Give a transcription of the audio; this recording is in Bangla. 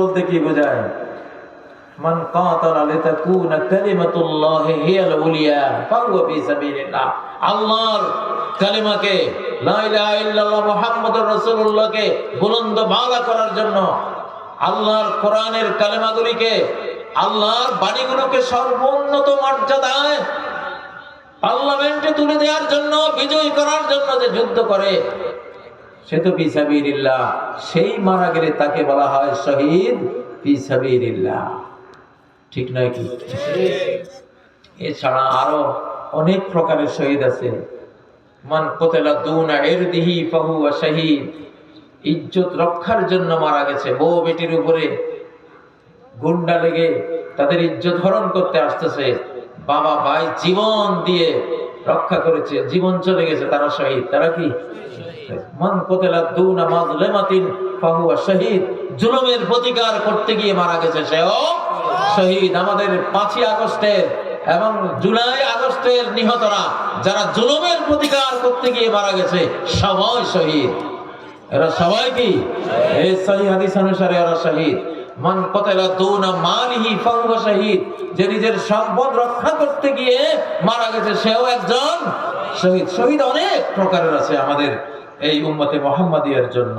বলতে কি বোঝায়? মান কাতালা লিতাকুনা কালিমাতুল্লাহি হিয়াল উলিয়া ফাহুয়া ফি সাবিলিল্লাহ। আল্লাহর কালিমাকে, লা ইলাহা ইল্লাল্লাহ মুহাম্মাদুর রাসূলুল্লাহকে বুলন্দ বালা করার জন্য, আল্লাহর কোরআনের কালিমাগুলিকে, আল্লাহর বাণীগুলোকে সর্বোন্নত মর্যাদায় পার্লামেন্টে তুলে দেওয়ার জন্য, বিজয় করার জন্য যে যুদ্ধ করে, সে তো ফি সাবিলিল্লাহ। সেই মারা গেলে তাকে বলা হয় শহীদ ফি সাবিলিল্লাহ। ঠিক নয় কি? এছাড়া আরো অনেক প্রকারের শহীদ আছে। মান কুতিলা দুনা ইরদিহি ফাহুয়া শহীদ। ইজ্জত রক্ষার জন্য মারা গেছে। বউ বেটির উপরে গুন্ডা লেগে তাদের ইজ্জত হরণ করতে আসতেছে, বাবা ভাই জীবন দিয়ে রক্ষা করেছে, জীবন চলে গেছে, তারা শহীদ। তারা কি? মান কুতিলা দুনা মাজলিমাতিন ফাহুয়া শহীদ। জুলুমের প্রতিকার করতে গিয়ে মারা গেছে, সেও শহীদ। আমাদের 5ই আগস্টের এবং জুলাই আগস্টের নিহতরা, যারা জুলুমের প্রতিকার করতে গিয়ে মারা গেছে, সবাই শহীদ। এরা সবাই কি? এই সহিহ হাদিস অনুসারে এরা শহীদ। মান কুতিলা দুনা মালিহি ফাহুয়া শহীদ। যে নিজের সম্পদ রক্ষা করতে গিয়ে মারা গেছে, সেও একজন শহীদ। শহীদ অনেক প্রকারের আছে আমাদের এই উম্মতে মুহাম্মাদিয়ার জন্য।